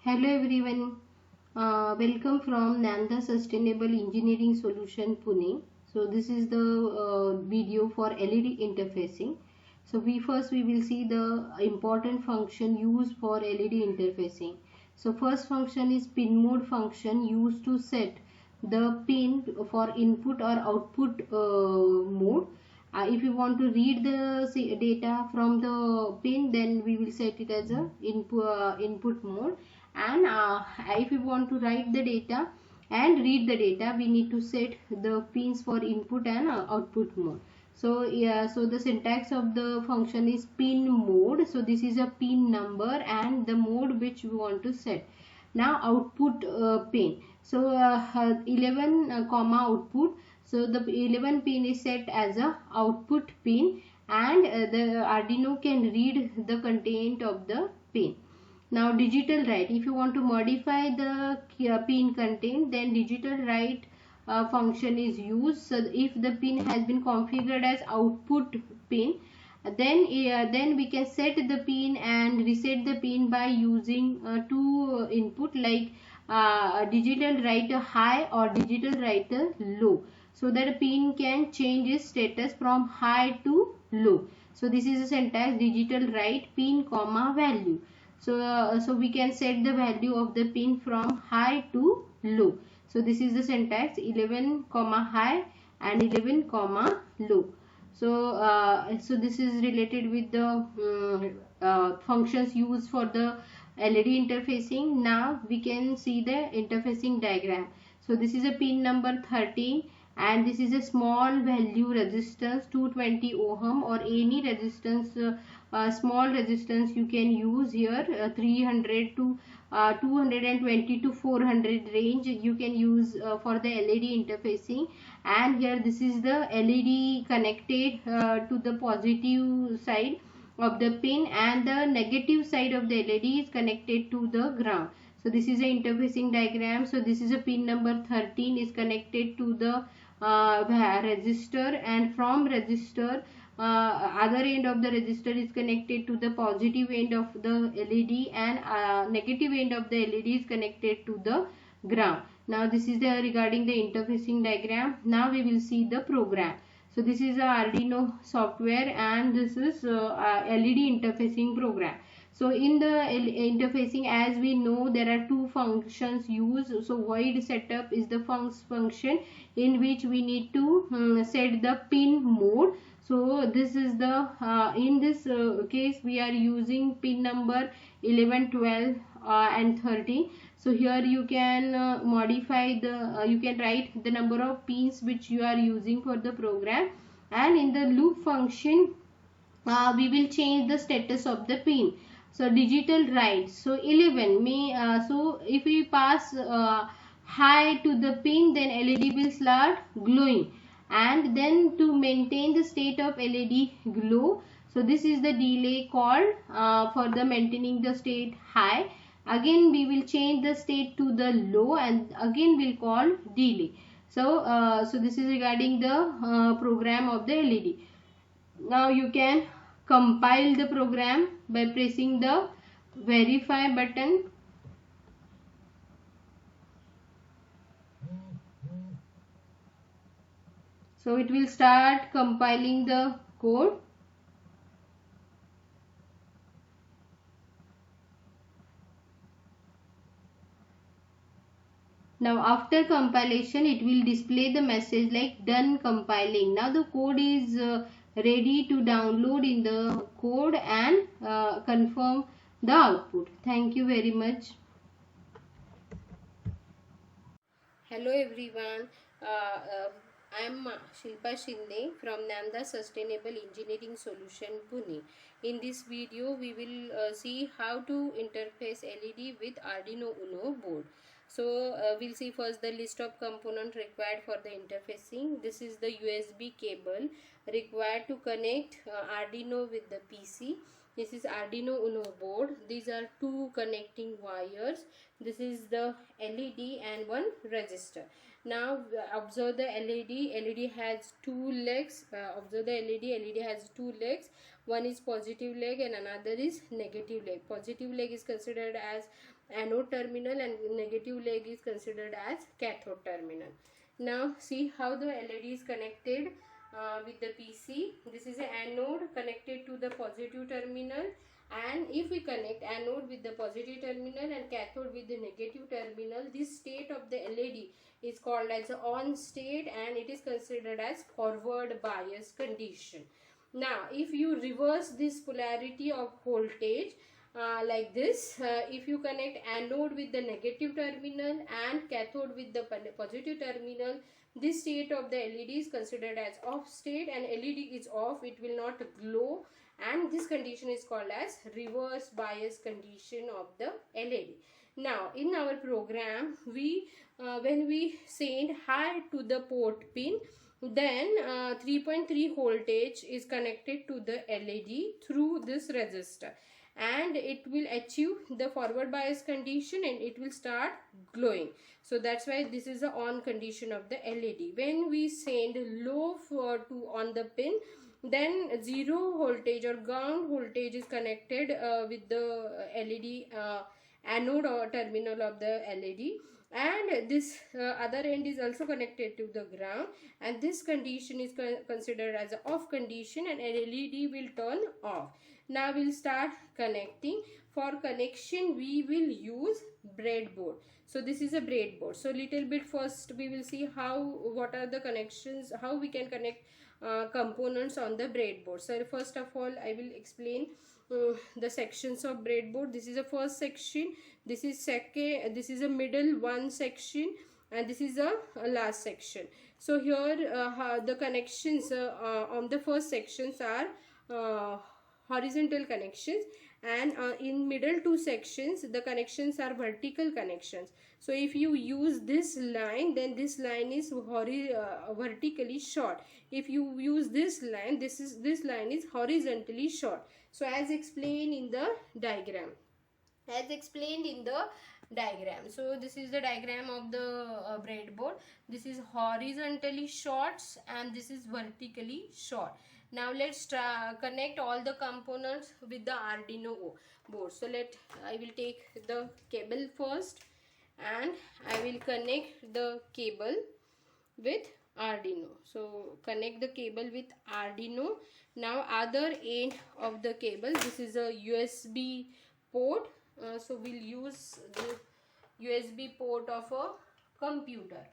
Hello everyone, welcome from Nanda Sustainable Engineering Solution Pune. So this is the video for LED interfacing. So we will see the important function used for LED interfacing. So first function is pin mode function used to set the pin for input or output mode. If you want to read the data from the pin, then we will set it as a input mode, and if you want to write the data and read the data, we need to set the pins for input and output mode. So yeah, so the syntax of the function is pin mode. So this is a pin number and the mode which we want to set. Now output pin. So 11 comma output. So the 11 pin is set as a output pin, and the Arduino can read the content of the pin. Now digital write, if you want to modify the pin content, then digital write function is used. So if the pin has been configured as output pin, then we can set the pin and reset the pin by using two input, like digital write high or digital write low, so that a pin can change its status from high to low. So this is the syntax digital write pin comma value. So we can set the value of the pin from high to low. So this is the syntax 11 comma high and 11 comma low. So this is related with the functions used for the LED interfacing. Now we can see the interfacing diagram. So this is a pin number 13, and this is a small value resistance 220 ohm or any resistance, small resistance you can use here, 300 to 220 to 400 range you can use for the LED interfacing. And here this is the LED connected to the positive side of the pin, and the negative side of the LED is connected to the ground. So this is a interfacing diagram. So this is a pin number 13 is connected to the resistor, and from resistor other end of the resistor is connected to the positive end of the LED, and negative end of the LED is connected to the ground. Now this is the regarding the interfacing diagram. Now we will see the program. So this is a Arduino software, and this is LED interfacing program. So in the interfacing, as we know, there are two functions used. So void setup is the function in which we need to set the pin mode. So this is the in this case we are using pin number 11, 12 and 13. So here you can modify the you can write the number of pins which you are using for the program, and in the loop function we will change the status of the pin. So digital write, so 11 may so if we pass high to the pin, then LED will start glowing, and then to maintain the state of LED glow, so this is the delay called for the maintaining the state high. Again we will change the state to the low, and again we'll call delay. So this is regarding the program of the LED. Now you can compile the program by pressing the verify button. So it will start compiling the code. Now after compilation, it will display the message like done compiling. Now the code is ready to download in the code and confirm the output. Thank you very much. Hello everyone. I am Shilpa Shinde from Nanda Sustainable Engineering Solution Pune. In this video we will see how to interface LED with Arduino Uno board. So we'll see first the list of components required for the interfacing. This is the USB cable required to connect Arduino with the PC. This is Arduino Uno board. These are two connecting wires. This is the LED and one resistor. Now observe the LED. LED has two legs. Observe the LED. LED has two legs. One is positive leg and another is negative leg. Positive leg is considered as anode terminal and negative leg is considered as cathode terminal. Now see how the LED is connected with the PC. This is an anode connected to the positive terminal, and if we connect anode with the positive terminal and cathode with the negative terminal, this state of the LED is called as on state and it is considered as forward bias condition. Now if you reverse this polarity of voltage like this, if you connect anode with the negative terminal and cathode with the positive terminal, this state of the LED is considered as off state, and LED is off, it will not glow, and this condition is called as reverse bias condition of the LED. Now in our program, we when we send high to the port pin, then 3.3 voltage is connected to the LED through this resistor, and it will achieve the forward bias condition and it will start glowing. So that's why this is the on condition of the LED. When we send low on the pin, then 0 voltage or ground voltage is connected with the LED anode or terminal of the LED, and this other end is also connected to the ground, and this condition is considered as an off condition and LED will turn off. Now we'll start connecting. For connection we will use breadboard. So this is a breadboard. So little bit first we will see what are the connections, how we can connect components on the breadboard. So first of all I will explain the sections of breadboard. This is the first section, this is second, this is a middle one section, and this is a last section. So here the connections on the first sections are horizontal connections, and in middle two sections the connections are vertical connections. So if you use this line, then this line is vertically short. If you use this line, this line is horizontally short. So as explained in the diagram, so this is the diagram of the breadboard. This is horizontally short and this is vertically short. Now let's connect all the components with the Arduino board. So I will take the cable first and I will connect the cable with Arduino. So connect the cable with Arduino. Now other end of the cable, this is a USB port. So we'll use the USB port of a computer.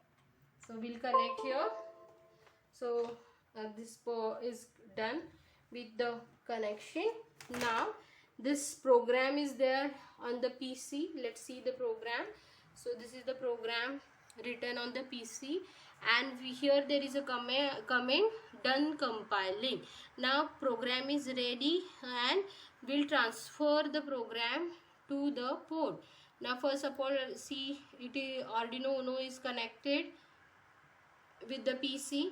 So we'll connect here. So this port is done with the connection. Now this program is there on the PC. Let's see the program. So this is the program written on the PC, and here there is a comment done compiling. Now program is ready and we'll transfer the program to the port. Now first of all, see Arduino Uno is connected with the PC.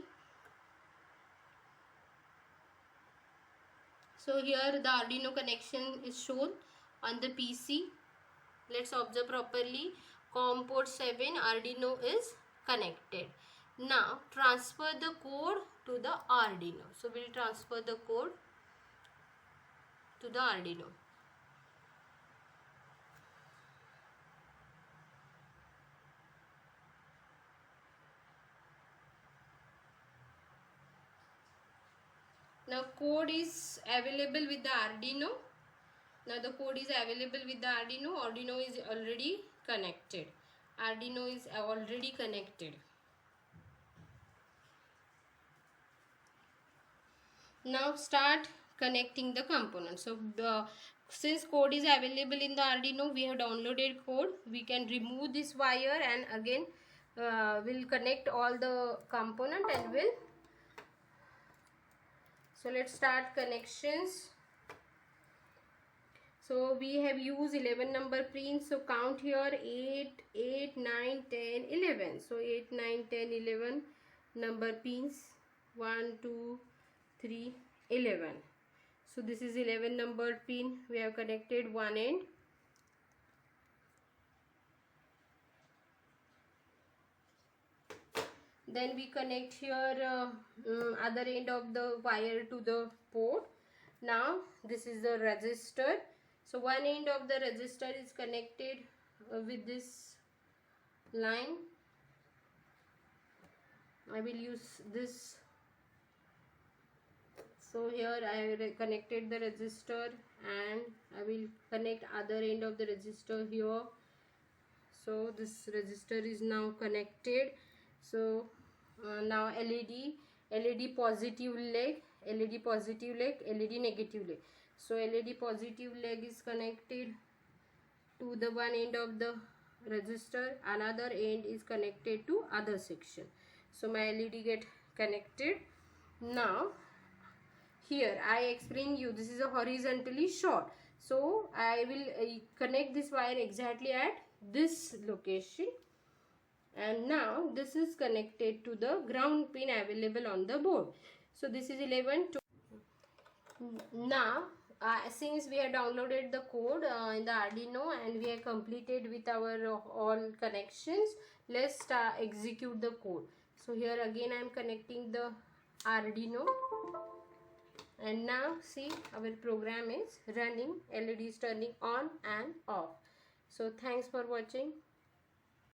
So here the Arduino connection is shown on the PC. Let's observe properly. COM port 7 Arduino is connected. Now transfer the code to the Arduino. So we'll transfer the code to the Arduino. Now code is available with the Arduino. Now the code is available with the Arduino. Arduino is already connected. Arduino is already connected. Now start connecting the components. So since code is available in the Arduino, we have downloaded code. We can remove this wire and again we'll connect all the component and we'll. So let's start connections. So we have used 11 number pins. So count here 8, 9, 10, 11. So 8, 9, 10, 11 number pins. 1, 2, 3, 11. So this is 11 number pin. We have connected one end. Then we connect here other end of the wire to the port. Now this is the resistor. So one end of the resistor is connected with this line. I will use this. So here I connected the resistor, and I will connect other end of the resistor here. So this resistor is now connected. So now LED positive leg, LED positive leg, LED negative leg. So LED positive leg is connected to the one end of the resistor, another end is connected to other section. So my LED get connected. Now here I explain you, this is a horizontally short, so I will connect this wire exactly at this location, and now this is connected to the ground pin available on the board. So this is 11 to now. Since we have downloaded the code in the Arduino and we have completed with our all connections, let's execute the code. So here again I am connecting the Arduino, and now see our program is running, LED is turning on and off. So thanks for watching.